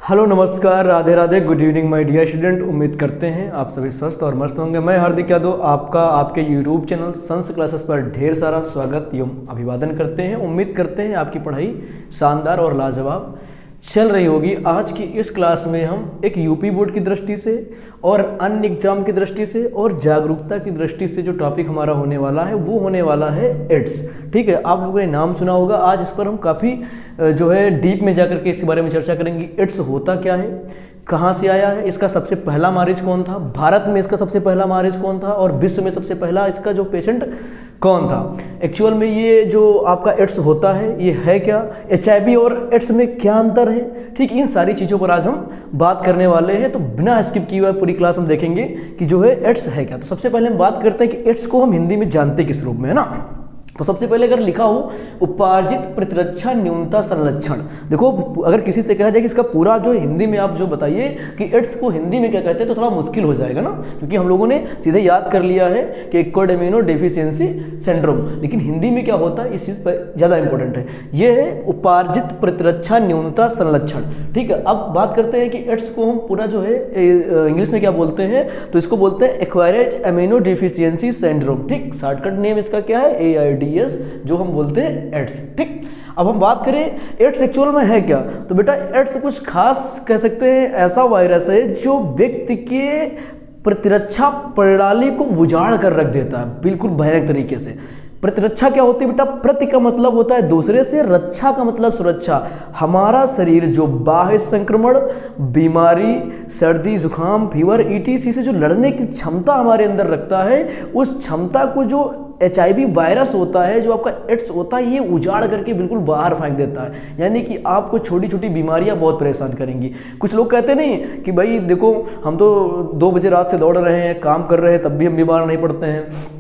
Hello नमस्कार, Radhe Radhe, good evening my dear student. उम्मीद करते हैं आप सभी स्वस्थ और मस्त होंगे। मैं हार्दिक यादव आपका आपके यूट्यूब चैनल संस क्लासेस पर ढेर सारा स्वागत एवं अभिवादन करते हैं। उम्मीद करते हैं आपकी पढ़ाई शानदार और लाजवाब चल रही होगी। आज की इस क्लास में हम एक यूपी बोर्ड की दृष्टि से और अन्य एग्जाम की दृष्टि से और जागरूकता की दृष्टि से जो टॉपिक हमारा होने वाला है वो होने वाला है एड्स। ठीक है, आप लोगों ने नाम सुना होगा। आज इस पर हम काफ़ी जो है डीप में जाकर के इसके बारे में चर्चा करेंगे। एड्स होता क्या है, कहाँ से आया है, इसका सबसे पहला मरीज कौन था, भारत में इसका सबसे पहला मरीज कौन था और विश्व में सबसे पहला इसका जो पेशेंट कौन था। एक्चुअल में ये जो आपका एड्स होता है ये है क्या, HIV और एड्स में क्या अंतर है। ठीक, इन सारी चीज़ों पर आज हम बात करने वाले हैं। तो बिना स्किप किए हुए पूरी क्लास हम देखेंगे कि जो है एड्स है क्या। तो सबसे पहले हम बात करते हैं कि एड्स को हम हिंदी में जानते किस रूप में, है ना। तो सबसे पहले अगर लिखा हो उपार्जित प्रतिरक्षा न्यूनता संलक्षण, देखो अगर किसी से कहा जाए कि इसका पूरा जो हिंदी में आप जो बताइए कि एड्स को हिंदी में क्या कहते हैं तो थोड़ा मुश्किल हो जाएगा ना, क्योंकि हम लोगों ने सीधे याद कर लिया है कि एक्वायर्ड इम्यूनो डेफिशिएंसी सिंड्रोम, लेकिन हिंदी में क्या होता है इस चीज़ पर ज़्यादा इंपॉर्टेंट है। ये है उपार्जित प्रतिरक्षा न्यूनता संलक्षण। ठीक है, अब बात करते हैं कि एड्स को हम पूरा जो है इंग्लिश में क्या बोलते हैं, तो इसको बोलते हैं एक्वायर्ड इम्यूनो डेफिशिएंसी सिंड्रोम। ठीक, शॉर्टकट नेम इसका क्या है, AIDS, जो हम बोलते हैं एड्स। ठीक, अब हम बात करें एड्स एक्चुअल में है क्या, तो बेटा एड्स कुछ खास कह सकते हैं ऐसा वायरस है जो व्यक्ति के प्रतिरक्षा प्रणाली को उजाड़ कर रख देता है, बिल्कुल भयानक तरीके से। प्रतिरक्षा क्या होती है बेटा, प्रति का मतलब होता है दूसरे से, रक्षा का मतलब सुरक्षा। हमारा शरीर जो बाह्य संक्रमण, बीमारी, सर्दी जुकाम, फीवर, ETC से जो लड़ने की क्षमता हमारे अंदर रखता है, उस क्षमता को जो HIV वायरस होता है, जो आपका एड्स होता है, ये उजाड़ करके बिल्कुल बाहर फेंक देता है। यानी कि आपको छोटी छोटी बीमारियां बहुत परेशान करेंगी। कुछ लोग कहते नहीं कि भाई देखो हम तो 2 बजे रात से दौड़ रहे हैं, काम कर रहे हैं, तब भी हम बीमार नहीं पड़ते हैं,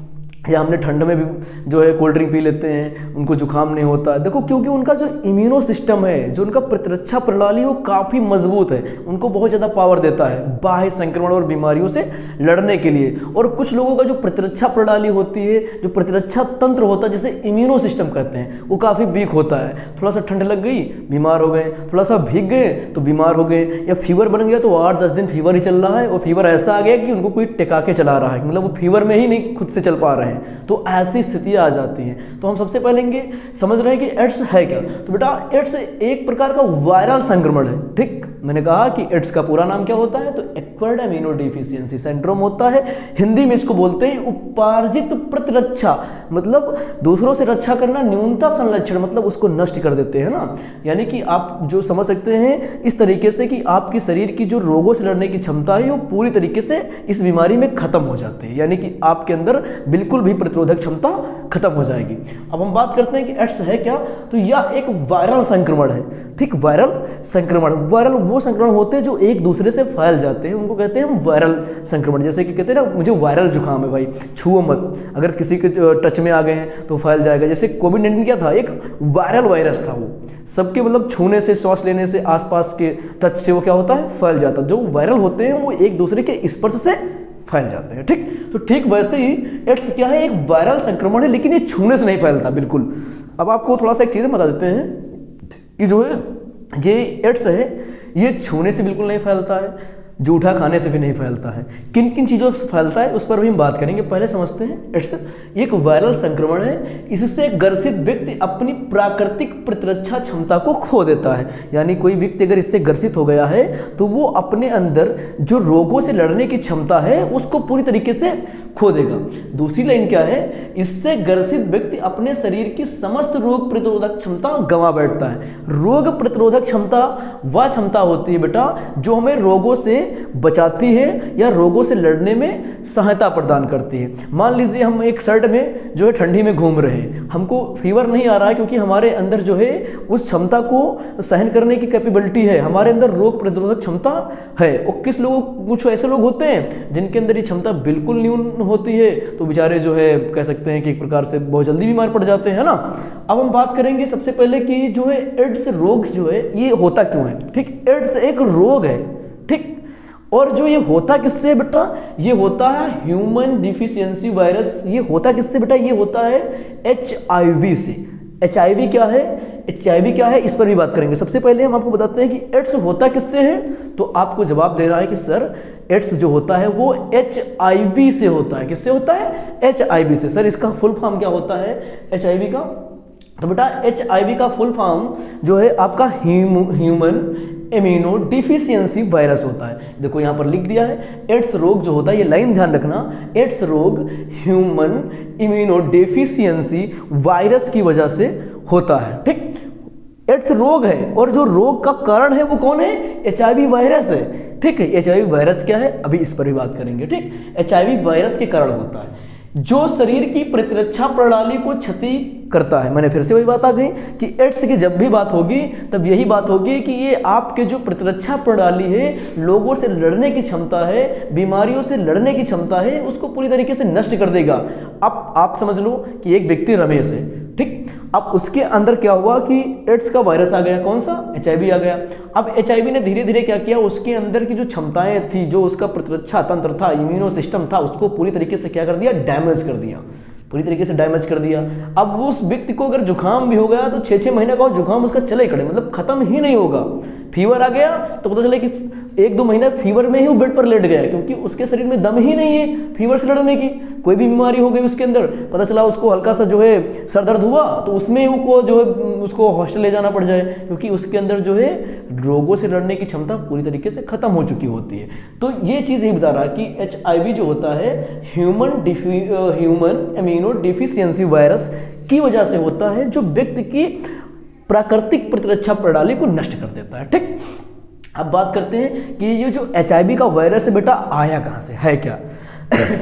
या हमने ठंड में भी जो है कोल्ड ड्रिंक पी लेते हैं, उनको जुकाम नहीं होता। देखो क्योंकि उनका जो इम्यूनो सिस्टम है, जो उनका प्रतिरक्षा प्रणाली वो काफ़ी मजबूत है, उनको बहुत ज़्यादा पावर देता है बाह्य संक्रमण और बीमारियों से लड़ने के लिए। और कुछ लोगों का जो प्रतिरक्षा प्रणाली होती है, जो प्रतिरक्षा तंत्र होता है, जिसे इम्यूनो सिस्टम कहते हैं, वो काफ़ी वीक होता है। थोड़ा सा ठंड लग गई बीमार हो गए, थोड़ा सा भीग गए तो बीमार हो गए, या फीवर बन गया तो 8-10 दिन फीवर ही चल रहा है, और फीवर ऐसा आ गया कि उनको कोई टिका के चला रहा है, मतलब वो फीवर में ही नहीं खुद से चल पा रहे हैं। तो ऐसी स्थितियां आ जाती हैं। तो हम सबसे पहले समझ रहे हैं कि एड्स है क्या। तो बेटा एड्स एक प्रकार का वायरल संक्रमण है। ठीक, मैंने कहा कि एड्स का पूरा नाम क्या होता है, तो एक्वायर्ड इम्यूनो डेफिशिएंसी सिंड्रोम होता है। हिंदी में इसको बोलते हैं उपार्जित प्रतिरक्षा, मतलब दूसरों से रक्षा करना, न्यूनता संलक्षण मतलब उसको नष्ट कर देते हैं ना। यानी कि आप जो समझ सकते हैं इस तरीके से कि आपकी शरीर की जो रोगों से लड़ने की क्षमता है वो पूरी तरीके से इस बीमारी में खत्म हो जाती है, यानी कि आपके अंदर बिल्कुल भी प्रतिरोधक क्षमता खत्म हो जाएगी। अब हम बात करते हैं कि एड्स है क्या, तो यह एक वायरल संक्रमण है। ठीक, वायरल संक्रमण, वायरल वो संक्रमण होते हैं जो एक दूसरे से फैल जाते हैं, उनको कहते हैं हम वायरल संक्रमण। जैसे कि कहते हैं ना मुझे वायरल जुकाम है भाई, छुओ मत, अगर किसी के टच में आ गए हैं तो फैल जाएगा। जैसे कोविड-19 क्या था, एक वायरल वायरस था, वो सबके मतलब छूने से, श्वास लेने से, आसपास के टच से वो क्या होता है, फैल जाता है। जो वायरल होते हैं वो एक दूसरे के स्पर्श से फैल जाते हैं। ठीक, तो ठीक वैसे ही एड्स क्या है, एक वायरल संक्रमण है, लेकिन ये छूने से नहीं फैलता बिल्कुल। अब आपको थोड़ा सा एक चीज़ बता देते हैं कि जो है ये एड्स है ये छूने से बिल्कुल नहीं फैलता है, जूठा खाने से भी नहीं फैलता है। किन किन चीज़ों से फैलता है उस पर भी हम बात करेंगे। पहले समझते हैं एड्स एक वायरल संक्रमण है, इससे ग्रसित व्यक्ति अपनी प्राकृतिक प्रतिरक्षा क्षमता को खो देता है। यानी कोई व्यक्ति अगर इससे ग्रसित हो गया है तो वो अपने अंदर जो रोगों से लड़ने की क्षमता है उसको पूरी तरीके से खो देगा। दूसरी लाइन क्या है, इससे ग्रसित व्यक्ति अपने शरीर की समस्त रोग प्रतिरोधक क्षमता गंवा बैठता है। रोग प्रतिरोधक क्षमता वह क्षमता होती है बेटा जो हमें रोगों से बचाती है या रोगों से लड़ने में सहायता प्रदान करती है। मान लीजिए हम एक शर्ट में जो है ठंडी में घूम रहे हैं, हमको फीवर नहीं आ रहा है क्योंकि हमारे अंदर जो है उस क्षमता को सहन करने की कैपेबिलिटी है, हमारे अंदर रोग प्रतिरोधक क्षमता है। और कुछ ऐसे लोग होते हैं जिनके अंदर ये क्षमता बिल्कुल न्यून होती है, तो बेचारे जो है कह सकते हैं कि एक प्रकार से बहुत जल्दी बीमार पड़ जाते हैं ना। अब हम बात करेंगे सबसे पहले कि जो है एड्स रोग जो है ये होता क्यों है। ठीक, एड्स एक रोग है। ठीक, और जो ये होता किससे बेटा, ये होता है ह्यूमन डिफिशियंसी वायरस। ये होता किससे बेटा, ये होता है HIV से। HIV क्या है, HIV क्या है, इस पर भी बात करेंगे। सबसे पहले हम आपको बताते हैं कि एड्स होता किससे है। तो आपको जवाब देना है कि सर एड्स जो होता है वो HIV से होता है। किससे होता है? HIV से। सर इसका फुल फॉर्म क्या होता है HIV का? तो बेटा HIV का फुल फॉर्म जो है आपका ह्यूमन इम्यूनो डिफिशियंसी वायरस होता है। देखो यहाँ पर लिख दिया है एड्स रोग जो होता है, ये लाइन ध्यान रखना, एड्स रोग ह्यूमन इम्यूनो डिफिशियंसी वायरस की वजह से होता है। ठीक, एड्स रोग है और जो रोग का कारण है वो कौन है? HIV वायरस है। ठीक है, HIV वायरस क्या है अभी इस पर भी बात करेंगे। ठीक, HIV वायरस के कारण होता है जो शरीर की प्रतिरक्षा प्रणाली को क्षति करता है। मैंने फिर से वही बात आ गई कि एड्स की जब भी बात होगी तब यही बात होगी कि ये आपके जो प्रतिरक्षा प्रणाली है, लोगों से लड़ने की क्षमता है, बीमारियों से लड़ने की क्षमता है, उसको पूरी तरीके से नष्ट कर देगा। अब आप समझ लो कि एक व्यक्ति रमेश है, ठीक, अब उसके अंदर क्या हुआ कि एड्स का वायरस आ गया। कौन सा? HIV आ गया। अब HIV ने धीरे धीरे क्या किया, उसके अंदर की जो क्षमताएं थी, जो उसका प्रतिरक्षा तंत्र था, इम्यूनो सिस्टम था, उसको पूरी तरीके से क्या कर दिया? डैमेज कर दिया, पूरी तरीके से डैमेज कर दिया। अब उस व्यक्ति को अगर जुकाम भी हो गया तो 6-6 महीने का जुकाम उसका चले खड़े, मतलब खत्म ही नहीं होगा। फीवर आ गया तो पता चले कि 1-2 महीना फीवर में ही वो बेड पर लेट गया है, क्योंकि उसके शरीर में दम ही नहीं है फीवर से लड़ने की। कोई भी बीमारी हो गई उसके अंदर, पता चला उसको हल्का सा जो है सर दर्द हुआ तो उसमें वो जो है उसको हॉस्टल ले जाना पड़ जाए, क्योंकि उसके अंदर जो है रोगों से लड़ने की क्षमता पूरी तरीके से खत्म हो चुकी होती है। तो ये चीज़ ही बता रहा कि HIV जो होता है ह्यूमन इम्यूनो डिफिशियंसी वायरस की वजह से होता है, जो व्यक्ति की प्राकृतिक प्रतिरक्षा प्रणाली को नष्ट कर देता है। ठीक, अब बात करते हैं कि ये जो HIV का वायरस है बेटा आया कहाँ से, है क्या?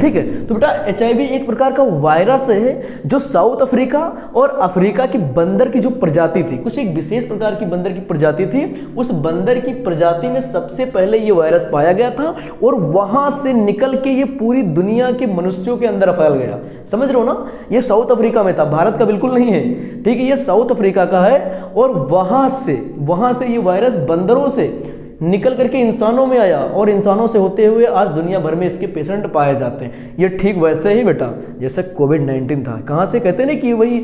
ठीक है, तो बेटा HIV एक प्रकार का वायरस है जो साउथ अफ्रीका और अफ्रीका की बंदर की जो प्रजाति थी, कुछ एक विशेष प्रकार की बंदर की प्रजाति थी, उस बंदर की प्रजाति में सबसे पहले ये वायरस पाया गया था और वहां से निकल के ये पूरी दुनिया के मनुष्यों के अंदर फैल गया। समझ रहे हो ना? ये साउथ अफ्रीका में था, भारत का बिल्कुल नहीं है। ठीक है, ये साउथ अफ्रीका का है और वहां से ये वायरस बंदरों से निकल करके इंसानों में आया और इंसानों से होते हुए आज दुनिया भर में इसके पेशेंट पाए जाते हैं। ये ठीक वैसे ही बेटा जैसे कोविड-19 था, कहाँ से कहते हैं ना कि वही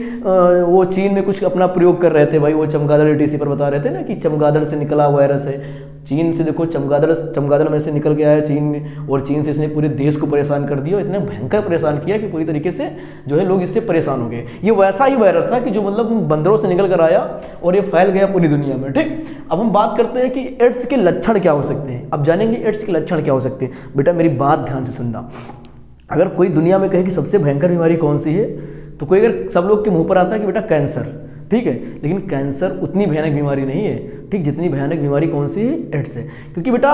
वो चीन में कुछ अपना प्रयोग कर रहे थे भाई, वो चमगादड़ ETC पर बता रहे थे ना कि चमगादड़ से निकला वायरस है। चीन से देखो चमगादड़ में से निकल के आया चीन में, और चीन से इसने पूरे देश को परेशान कर दिया, इतना भयंकर परेशान किया कि पूरी तरीके से जो है लोग इससे परेशान हो गए। ये वैसा ही वायरस था कि जो मतलब बंदरों से निकल कर आया और ये फैल गया पूरी दुनिया में। ठीक, अब हम बात करते हैं कि एड्स के लक्षण क्या हो सकते हैं। अब जानेंगे एड्स के लक्षण क्या हो सकते हैं। बेटा मेरी बात ध्यान से सुनना, अगर कोई दुनिया में कहे कि सबसे भयंकर बीमारी कौन सी है, तो कोई अगर सब लोग के मुंह पर आता है कि बेटा कैंसर, ठीक है, लेकिन कैंसर उतनी भयानक बीमारी नहीं है, ठीक, जितनी भयानक बीमारी कौन सी है? एड्स है। क्योंकि बेटा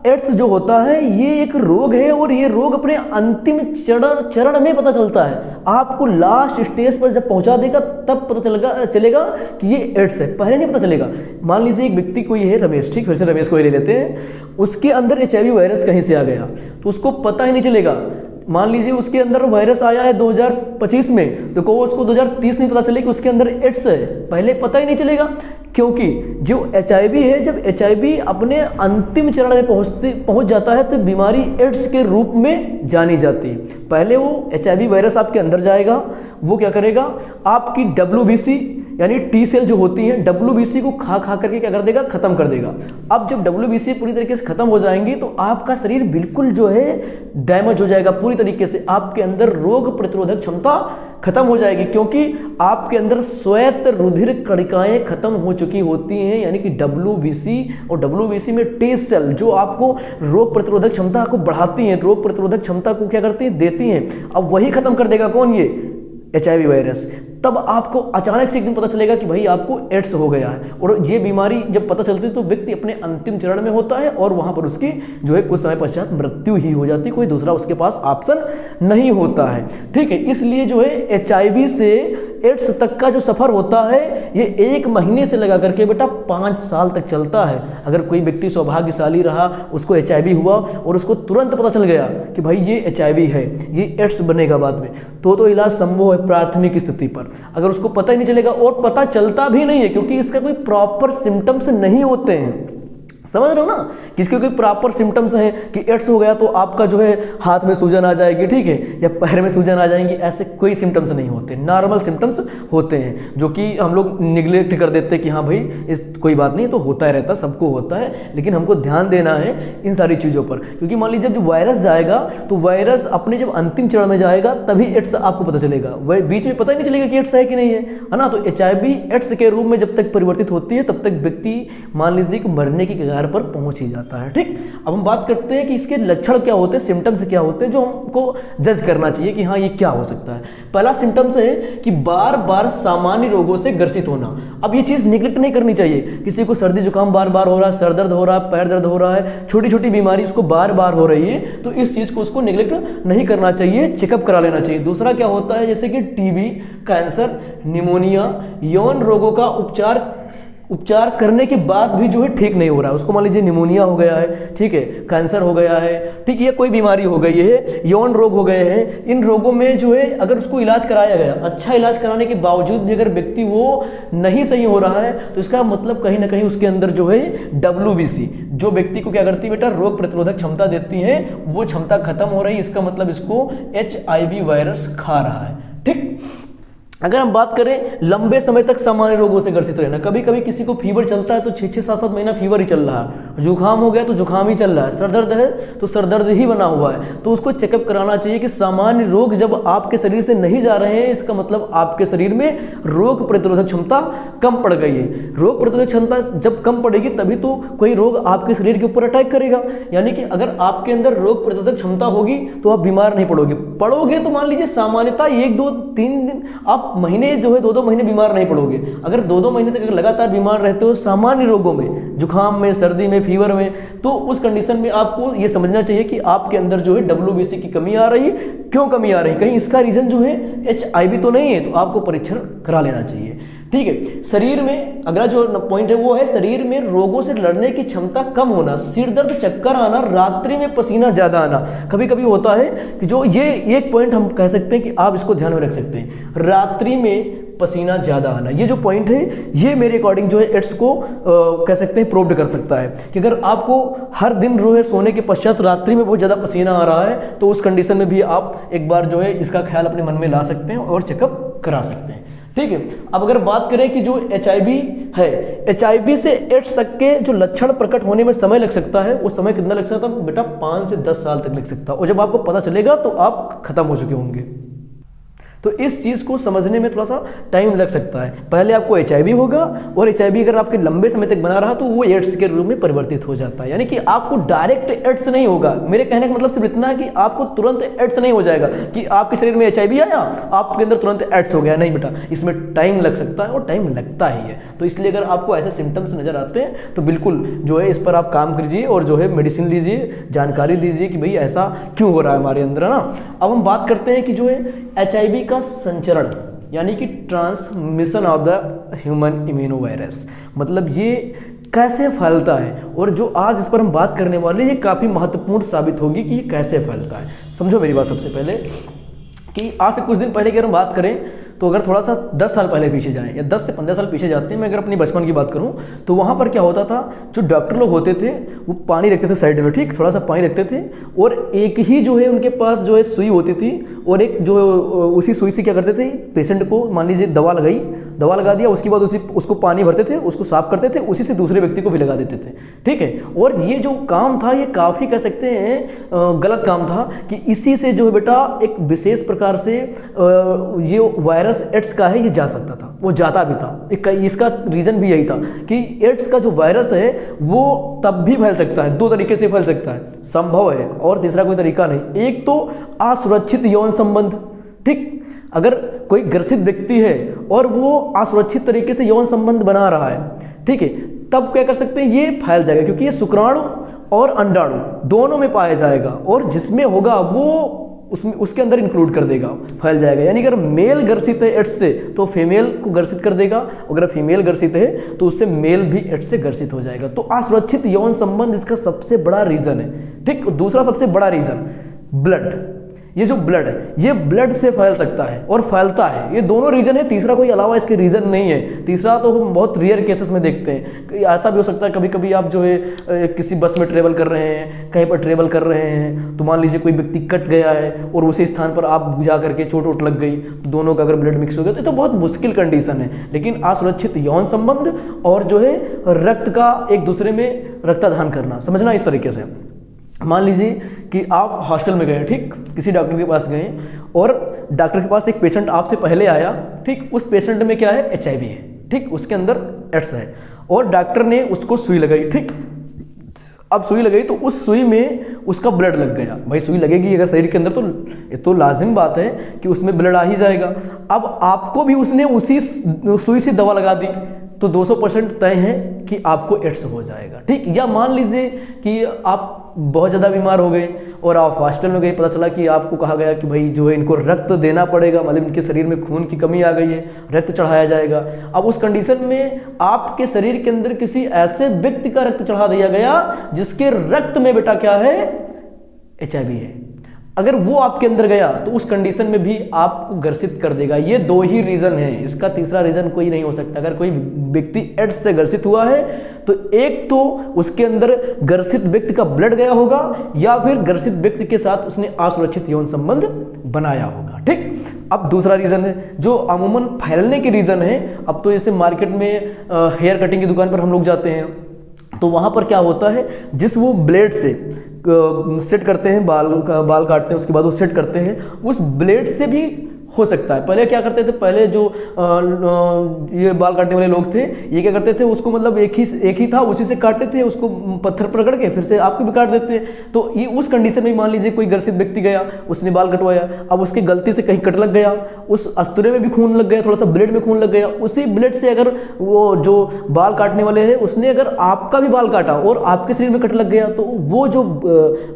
एड्स जो होता है ये एक रोग है और ये रोग अपने अंतिम चरण में पता चलता है। आपको लास्ट स्टेज पर जब पहुंचा देगा तब पता चलेगा कि ये एड्स है, पहले नहीं पता चलेगा। मान लीजिए एक व्यक्ति कोई है रमेश, ठीक, फिर से रमेश को ही ले लेते हैं, उसके अंदर HIV वायरस कहीं से आ गया तो उसको पता ही नहीं चलेगा। मान लीजिए उसके अंदर वायरस आया है 2025 में, तो उसको 2030 में पता चले कि उसके अंदर एड्स है, पहले पता ही नहीं चलेगा। क्योंकि जो HIV है, जब HIV अपने अंतिम चरण में पहुंच जाता है तो बीमारी एड्स के रूप में जानी जाती है। पहले वो HIV वायरस आपके अंदर जाएगा, वो क्या करेगा, आपकी WBC यानी T सेल जो होती है WBC को खा करके क्या कर देगा, खत्म कर देगा। अब जब WBC पूरी तरीके से खत्म हो जाएंगी तो आपका शरीर बिल्कुल जो है डैमेज हो जाएगा पूरी तरीके से, आपके अंदर रोग प्रतिरोधक क्षमता खत्म हो जाएगी, क्योंकि आपके अंदर श्वेत रुधिर कणिकाएं खत्म हो चुकी होती हैं, यानी कि WBC और WBC में T सेल जो आपको रोग प्रतिरोधक क्षमता को बढ़ाती हैं, रोग प्रतिरोधक क्षमता को क्या करती हैं, देती हैं। अब वही खत्म कर देगा कौन, ये HIV वायरस। तब आपको अचानक से एक दिन पता चलेगा कि भाई आपको एड्स हो गया है, और ये बीमारी जब पता चलती है तो व्यक्ति अपने अंतिम चरण में होता है और वहां पर उसकी जो है कुछ समय पश्चात मृत्यु ही हो जाती है, कोई दूसरा उसके पास ऑप्शन नहीं होता है। ठीक है, इसलिए जो है HIV से एड्स तक का जो सफर होता है ये 1 महीने से लगा करके बेटा 5 साल तक चलता है। अगर कोई व्यक्ति सौभाग्यशाली रहा, उसको HIV हुआ और उसको तुरंत पता चल गया कि भाई ये HIV है, ये एड्स बनेगा बाद में, तो इलाज संभव है प्राथमिक स्थिति पर। अगर उसको पता ही नहीं चलेगा और पता चलता भी नहीं है, क्योंकि इसका कोई प्रॉपर सिम्टम्स नहीं होते हैं, समझ रहे हो ना, किसके कोई प्रॉपर सिम्टम्स हैं कि एड्स हो गया तो आपका जो है हाथ में सूजन आ जाएगी, ठीक है, या पैर में सूजन आ जाएंगी, ऐसे कोई सिम्टम्स नहीं होते, नॉर्मल सिम्टम्स होते हैं जो कि हम लोग निगलेक्ट कर देते हैं कि हाँ भाई इस कोई बात नहीं, तो होता ही रहता, सबको होता है, लेकिन हमको ध्यान देना है इन सारी चीज़ों पर, क्योंकि मान लीजिए जब वायरस जाएगा तो वायरस अपने जब अंतिम चरण में जाएगा तभी एड्स आपको पता चलेगा, वह बीच में पता ही नहीं चलेगा कि एड्स है कि नहीं है ना। तो HIV एड्स के रूप में जब तक परिवर्तित होती है तब तक व्यक्ति मान लीजिए कि मरने की कगार पर पहुंच ही जाता है। ठीक, अब हम बात करते हैं कि इसके लक्षण क्या होते हैं, सिम्टम्स क्या होते हैं जो हमको जज करना चाहिए कि हाँ ये क्या हो सकता है। पहला सिम्टम्स है कि बार बार सामान्य रोगों से ग्रसित होना। अब ये चीज़ निगलेक्ट नहीं करनी चाहिए, किसी को सर्दी जुकाम बार बार हो रहा है, सर दर्द हो रहा है, पैर दर्द हो रहा है, छोटी छोटी बीमारी उसको बार बार हो रही है, तो इस चीज़ को उसको निगलेक्ट नहीं करना चाहिए, चेकअप करा लेना चाहिए। दूसरा क्या होता है, जैसे कि TB, कैंसर, निमोनिया, यौन रोगों का उपचार करने के बाद भी जो है ठीक नहीं हो रहा है, उसको मान लीजिए निमोनिया हो गया है, ठीक है, कैंसर हो गया है, ठीक है, कोई बीमारी हो गई है, यौन रोग हो गए हैं, इन रोगों में जो है अगर उसको इलाज कराया गया, अच्छा इलाज कराने के बावजूद भी अगर व्यक्ति वो नहीं सही हो रहा है तो इसका मतलब कहीं ना कहीं उसके अंदर जो है WBC जो व्यक्ति को क्या करती है बेटा, रोग प्रतिरोधक क्षमता देती है, वो क्षमता खत्म हो रही है, इसका मतलब इसको HIV वायरस खा रहा है। ठीक, अगर हम बात करें लंबे समय तक सामान्य रोगों से ग्रसित रहना, कभी कभी किसी को फीवर चलता है तो 6-6, 7-7 महीना फीवर ही चल रहा है, जुकाम हो गया तो जुकाम ही चल रहा है, सर दर्द है तो सर दर्द ही बना हुआ है, तो उसको चेकअप कराना चाहिए कि सामान्य रोग जब आपके शरीर से नहीं जा रहे हैं, इसका मतलब आपके शरीर में रोग प्रतिरोधक क्षमता कम पड़ गई है। रोग प्रतिरोधक क्षमता जब कम पड़ेगी तभी तो कोई रोग आपके शरीर के ऊपर अटैक करेगा, यानी कि अगर आपके अंदर रोग प्रतिरोधक क्षमता होगी तो आप बीमार नहीं पड़ोगे तो मान लीजिए सामान्यतः 1-2-3 दिन आप महीने जो है 2-2 महीने बीमार नहीं पड़ोगे। अगर 2-2 महीने तक लगातार बीमार रहते हो सामान्य रोगों में, जुकाम में, सर्दी में, फीवर में, तो उस कंडीशन में आपको ये समझना चाहिए कि आपके अंदर जो है WBC की कमी आ रही है। क्यों कमी आ रही है, कहीं इसका रीजन जो है HIV तो नहीं है, तो आपको परीक्षण करा लेना चाहिए। ठीक है, शरीर में अगला जो पॉइंट है वो है शरीर में रोगों से लड़ने की क्षमता कम होना, सिर दर्द, चक्कर आना, रात्रि में पसीना ज्यादा आना। कभी कभी होता है कि जो ये एक पॉइंट हम कह सकते हैं कि आप इसको ध्यान में रख सकते हैं, रात्रि में पसीना ज्यादा आना, ये जो पॉइंट है ये मेरे अकॉर्डिंग जो है एड्स को कह सकते हैं प्रूव्ड कर सकता है कि अगर आपको हर दिन जो है सोने के पश्चात रात्रि में बहुत ज्यादा पसीना आ रहा है तो उस कंडीशन में भी आप एक बार जो है इसका ख्याल अपने मन में ला सकते हैं और चेकअप करा सकते हैं। ठीक है, अब अगर बात करें कि जो HIV है, HIV से एड्स तक के जो लक्षण प्रकट होने में समय लग सकता है, वो समय कितना लग सकता है बेटा, 5 से 10 साल तक लग सकता है, और जब आपको पता चलेगा तो आप खत्म हो चुके होंगे। तो इस चीज़ को समझने में थोड़ा सा टाइम लग सकता है। पहले आपको HIV होगा और HIV अगर आपके लंबे समय तक बना रहा तो वो एड्स के रूप में परिवर्तित हो जाता है, यानी कि आपको डायरेक्ट एड्स नहीं होगा। मेरे कहने का मतलब सिर्फ इतना है कि आपको तुरंत एड्स नहीं हो जाएगा कि आपके शरीर में HIV आया आपके अंदर तुरंत एड्स हो गया, नहीं बेटा, इसमें टाइम लग सकता है और टाइम लगता ही है। तो इसलिए अगर आपको ऐसे सिम्टम्स नजर आते हैं तो बिल्कुल जो है इस पर आप काम कीजिए और जो है मेडिसिन लीजिए, जानकारी लीजिए कि भाई ऐसा क्यों हो रहा है हमारे अंदर, है ना। अब हम बात करते हैं कि जो है HIV का संचरण यानी कि transmission of the human immuno virus, मतलब ये कैसे फैलता है, और जो आज इस पर हम बात करने वाले ये काफ़ी महत्वपूर्ण साबित होगी कि ये कैसे फैलता है। समझो मेरी बात सबसे पहले कि आज से कुछ दिन पहले की अगर हम बात करें तो अगर थोड़ा सा 10 साल पहले पीछे जाएं या 10 से 15 साल पीछे जाते हैं, मैं अगर अपनी बचपन की बात करूं तो वहाँ पर क्या होता था, जो डॉक्टर लोग होते थे वो पानी रखते थे साइड में, ठीक, थोड़ा सा पानी रखते थे और एक ही जो है उनके पास जो है सुई होती थी और एक जो उसी सुई से क्या करते थे, पेशेंट को मान लीजिए दवा लगा दिया, उसके बाद उसको पानी भरते थे, उसको साफ करते थे, उसी से दूसरे व्यक्ति को भी लगा देते थे। ठीक है, और ये जो काम था ये काफ़ी कह सकते हैं गलत काम था कि इसी से जो है बेटा एक विशेष प्रकार से ये वायरस एड्स का है ये जा सकता था, वो जाता भी था। इसका रीज़न भी यही था कि एड्स का जो वायरस है वो तब भी फैल सकता है, 2 तरीके से फैल सकता है, संभव है और तीसरा कोई तरीका नहीं। एक तो असुरक्षित यौन संबंध, ठीक, अगर कोई ग्रसित व्यक्ति है और वो असुरक्षित तरीके से यौन संबंध बना रहा है, ठीक है, तब क्या कर सकते हैं, ये फैल जाएगा क्योंकि ये शुक्राणु और अंडाणु दोनों में पाया जाएगा और जिसमें होगा वो उसके अंदर इंक्लूड कर देगा, फैल जाएगा। यानी अगर मेल ग्रसित है एड्स से तो फीमेल को ग्रसित कर देगा, अगर फीमेल ग्रसित है तो उससे मेल भी एड्स से ग्रसित हो जाएगा। तो असुरक्षित यौन संबंध इसका सबसे बड़ा रीजन है। ठीक, दूसरा सबसे बड़ा रीजन ब्लड, ये जो ब्लड है ये ब्लड से फैल सकता है और फैलता है। ये दोनों रीजन है, तीसरा कोई अलावा इसके रीजन नहीं है। तीसरा तो हम बहुत रेयर केसेस में देखते हैं। ऐसा भी हो सकता है कभी कभी आप जो है किसी बस में ट्रेवल कर रहे हैं, कहीं पर ट्रेवल कर रहे हैं, तो मान लीजिए कोई व्यक्ति कट गया है और उसी स्थान पर आप जा करके चोट वोट लग गई, तो दोनों का अगर ब्लड मिक्स हो गया तो बहुत मुश्किल कंडीशन है। लेकिन असुरक्षित यौन संबंध और जो है रक्त का एक दूसरे में रक्तदान करना, समझना इस तरीके से। मान लीजिए कि आप हॉस्टल में गए, ठीक, किसी डॉक्टर के पास गए और डॉक्टर के पास एक पेशेंट आपसे पहले आया, ठीक, उस पेशेंट में क्या है, HIV है, ठीक, उसके अंदर एड्स है और डॉक्टर ने उसको सुई लगाई, ठीक। अब सुई लगाई तो उस सुई में उसका ब्लड लग गया। भाई सुई लगेगी अगर शरीर के अंदर तो ये तो लाजिम बात है कि उसमें ब्लड आ ही जाएगा। अब आपको भी उसने उसी सुई से दवा लगा दी तो 200% तय है कि आपको एड्स हो जाएगा, ठीक। या मान लीजिए कि आप बहुत ज़्यादा बीमार हो गए और आप हॉस्पिटल में गए, पता चला कि आपको कहा गया कि भाई जो है इनको रक्त देना पड़ेगा, मतलब इनके शरीर में खून की कमी आ गई है, रक्त चढ़ाया जाएगा। अब उस कंडीशन में आपके शरीर के अंदर किसी ऐसे व्यक्ति का रक्त चढ़ा दिया गया जिसके रक्त में बेटा क्या है, HIV है। अगर वो आपके अंदर गया तो उस कंडीशन में भी आपको ग्रसित कर देगा। ये दो ही रीजन है, इसका तीसरा रीजन कोई नहीं हो सकता। अगर कोई व्यक्ति एड्स से ग्रसित हुआ है तो एक तो उसके अंदर ग्रसित व्यक्ति का ब्लड गया होगा या फिर ग्रसित व्यक्ति के साथ उसने असुरक्षित यौन संबंध बनाया होगा, ठीक। अब दूसरा रीजन है जो अमूमन फैलने के रीजन है। अब तो जैसे मार्केट में हेयर कटिंग की दुकान पर हम लोग जाते हैं तो वहां पर क्या होता है, जिस वो ब्लेड से सेट करते हैं, बाल काटते हैं, उसके बाद वो सेट करते हैं, उस ब्लेड से भी हो सकता है। पहले क्या करते थे, पहले जो ये बाल काटने वाले लोग थे ये क्या करते थे, उसको मतलब एक ही था उसी से काटते थे, उसको पत्थर पर रगड़ के फिर से आपको भी काट देते। तो ये उस कंडीशन में मान लीजिए कोई ग्रसित व्यक्ति गया, उसने बाल कटवाया, अब उसकी गलती से कहीं कट लग गया, उस अस्तुरे में भी खून लग गया, थोड़ा सा ब्लेड में खून लग गया, उसी ब्लेड से अगर वो जो बाल काटने वाले हैं उसने अगर आपका भी बाल काटा और आपके शरीर में कट लग गया तो वो जो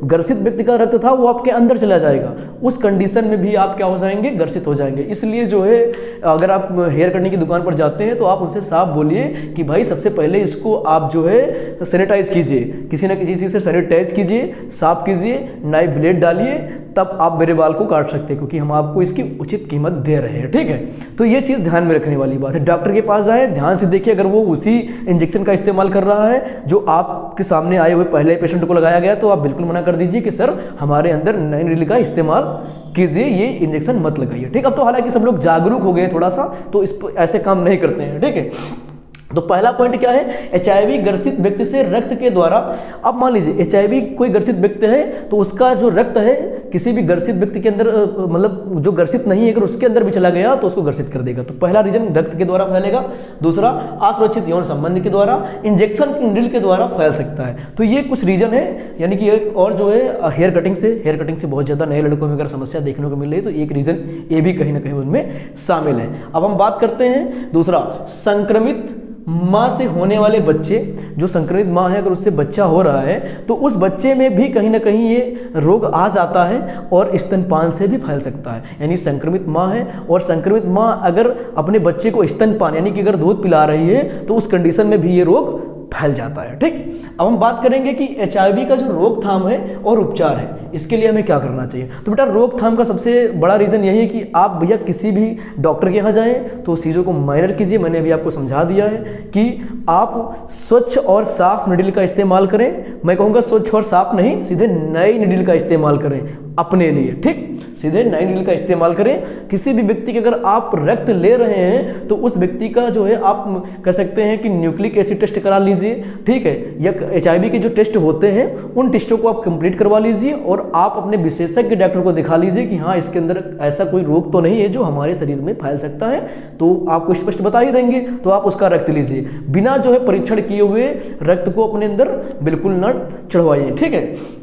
ग्रसित व्यक्ति का रक्त था वो आपके अंदर चला जाएगा। उस कंडीशन में भी आप क्या हो जाएंगे, ग्रसित हो जाएंगे। इसलिए जो है अगर आप हेयर कटने की दुकान पर जाते हैं तो आप उनसे साफ बोलिए कि भाई सबसे पहले इसको आप जो है सैनिटाइज कीजिए, किसी न किसी चीज से सैनिटाइज कीजिए, साफ कीजिए, नए ब्लेड डालिए, तब आप मेरे बाल को काट सकते हैं, क्योंकि हम आपको इसकी उचित कीमत दे रहे हैं, ठीक है। तो ये चीज ध्यान में रखने वाली बात है। डॉक्टर के पास जाए, ध्यान से देखिए, अगर वो उसी इंजेक्शन का इस्तेमाल कर रहा है जो आपके सामने आए हुए पहले पेशेंट को लगाया गया तो आप बिल्कुल मना कर दीजिए कि सर हमारे अंदर नई नीडल का इस्तेमाल कीजिए, ये इंजेक्शन मत लगाइए, ठीक। अब तो हालांकि सब लोग जागरूक हो गए थोड़ा सा, तो इस ऐसे काम नहीं करते हैं, ठीक है। तो पहला पॉइंट क्या है, HIV ग्रसित व्यक्ति से रक्त के द्वारा। अब मान लीजिए HIV कोई ग्रसित व्यक्ति है तो उसका जो रक्त है किसी भी ग्रसित व्यक्ति के अंदर, मतलब जो ग्रसित नहीं है अगर उसके अंदर भी चला गया तो उसको ग्रसित कर देगा। तो पहला रीजन रक्त के द्वारा फैलेगा। दूसरा असुरक्षित यौन संबंध के द्वारा, इंजेक्शन की नीडल के द्वारा फैल सकता है। तो ये कुछ रीजन है, यानी कि एक और जो है हेयर कटिंग से बहुत ज़्यादा नए लड़कों में अगर समस्या देखने को मिल रही है तो एक रीजन ये भी कहीं ना कहीं उनमें शामिल है। अब हम बात करते हैं दूसरा, संक्रमित माँ से होने वाले बच्चे। जो संक्रमित माँ है अगर उससे बच्चा हो रहा है तो उस बच्चे में भी कहीं ना कहीं ये रोग आ जाता है और स्तनपान से भी फैल सकता है। यानी संक्रमित माँ है और संक्रमित माँ अगर अपने बच्चे को स्तनपान यानी कि अगर दूध पिला रही है तो उस कंडीशन में भी ये रोग फैल जाता है, ठीक। अब हम बात करेंगे कि HIV का जो रोकथाम है और उपचार है, इसके लिए हमें क्या करना चाहिए। तो बेटा रोकथाम का सबसे बड़ा रीजन यही है कि आप भैया किसी भी डॉक्टर के यहाँ जाएं तो चीज़ों को माइनर कीजिए। मैंने अभी आपको समझा दिया है कि आप स्वच्छ और साफ निडल का इस्तेमाल करें। मैं कहूँगा स्वच्छ और साफ नहीं, सीधे नई निडल का इस्तेमाल करें अपने लिए, ठीक। सीधे नई निडल का इस्तेमाल करें। किसी भी व्यक्ति के अगर आप रक्त ले रहे हैं तो उस व्यक्ति का जो है आप कह सकते हैं कि न्यूक्लिक एसिड टेस्ट करा लीजिए, ठीक है, या HIV के जो टेस्ट होते हैं उन टेस्टों को आप कंप्लीट करवा लीजिए और आप अपने विशेषज्ञ डॉक्टर को दिखा लीजिए कि हाँ इसके अंदर ऐसा कोई रोग तो नहीं है जो हमारे शरीर में फैल सकता है। तो आपको स्पष्ट बता ही देंगे, तो आप उसका रक्त लीजिए। बिना जो है परीक्षण किए हुए रक्त को अपने अंदर बिल्कुल न चढ़वाइए, ठीक है।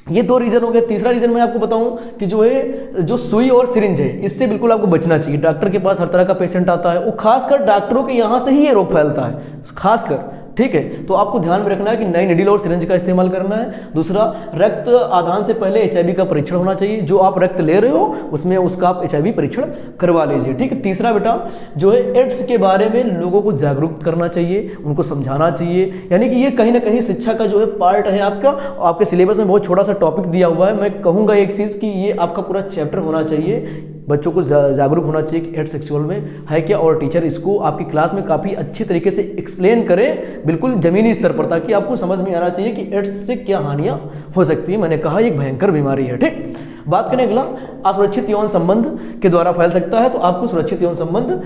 ये दो रीजन हो गए। तीसरा रीजन मैं आपको बताऊं कि जो है जो सुई और सिरिंज है इससे बिल्कुल आपको बचना चाहिए। डॉक्टर के पास हर तरह का पेशेंट आता है, वो खासकर डॉक्टरों के यहाँ से ही ये रोग फैलता है, खासकर ठीक है। तो आपको ध्यान में रखना है कि नई निडल और सिरिंज का इस्तेमाल करना है। दूसरा, रक्त आदान से पहले एचआईवी का परीक्षण होना चाहिए। जो आप रक्त ले रहे हो उसमें उसका आप एचआईवी परीक्षण करवा लीजिए, ठीक है। तीसरा बेटा जो है एड्स के बारे में लोगों को जागरूक करना चाहिए, उनको समझाना चाहिए, यानी कि ये कहीं ना कहीं शिक्षा का जो है पार्ट है आपका। आपके सिलेबस में बहुत छोटा सा टॉपिक दिया हुआ है। मैं कहूँगा एक चीज़ कि ये आपका पूरा चैप्टर होना चाहिए, बच्चों को जागरूक होना चाहिए कि एड्स सेक्सुअल में है क्या, और टीचर इसको आपकी क्लास में काफ़ी अच्छी तरीके से एक्सप्लेन करें, बिल्कुल ज़मीनी स्तर पर, ताकि आपको समझ में आना चाहिए कि एड्स से क्या हानियाँ हो सकती है। मैंने कहा एक भयंकर बीमारी है, ठीक। बात करें अगला, असुरक्षित यौन संबंध के द्वारा फैल सकता है, तो आपको सुरक्षित यौन संबंध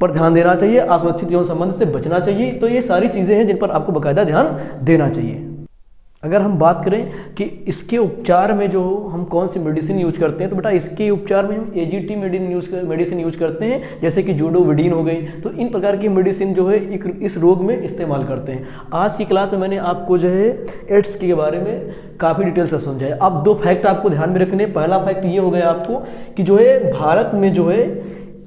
पर ध्यान देना चाहिए, असुरक्षित यौन संबंध से बचना चाहिए। तो ये सारी चीज़ें हैं जिन पर आपको बाकायदा ध्यान देना चाहिए। अगर हम बात करें कि इसके उपचार में जो हम कौन सी मेडिसिन यूज करते हैं, तो बेटा इसके उपचार में हम एजीटी मेडिसिन यूज करते हैं, जैसे कि जूडोविडीन हो गई। तो इन प्रकार की मेडिसिन जो है इस रोग में इस्तेमाल करते हैं। आज की क्लास में मैंने आपको जो है एड्स के बारे में काफ़ी डिटेल से समझाया। अब 2 फैक्ट आपको ध्यान में रखने। पहला फैक्ट ये हो गया आपको कि जो है भारत में जो है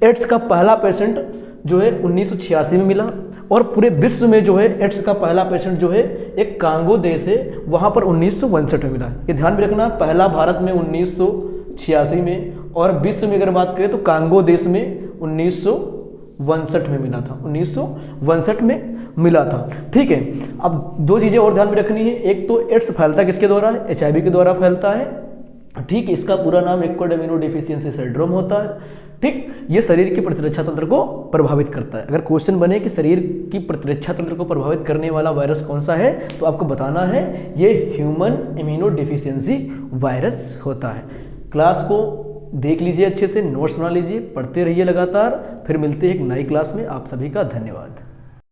एड्स का पहला पेशेंट जो है 1986 में मिला, और पूरे विश्व में जो है एड्स का पहला पेशेंट जो है एक कांगो देश है, वहाँ पर 1962 में मिला। ये ध्यान में रखना, पहला भारत में 1986 में, और विश्व में अगर बात करें तो कांगो देश में 1962 में मिला था, 1962 में मिला था, ठीक है। अब 2 चीज़ें और ध्यान में रखनी है। एक तो एड्स फैलता किसके द्वारा है, एचआईवी के द्वारा फैलता है, ठीक। इसका पूरा नाम एक्वायर्ड इम्यूनोडेफिशिएंसी सिंड्रोम होता है, ठीक। ये शरीर की प्रतिरक्षा तंत्र को प्रभावित करता है। अगर क्वेश्चन बने कि शरीर की प्रतिरक्षा तंत्र को प्रभावित करने वाला वायरस कौन सा है, तो आपको बताना है ये ह्यूमन इम्यूनोडेफिशिएंसी वायरस होता है। क्लास को देख लीजिए, अच्छे से नोट्स बना लीजिए, पढ़ते रहिए लगातार। फिर मिलते हैं एक नई क्लास में। आप सभी का धन्यवाद।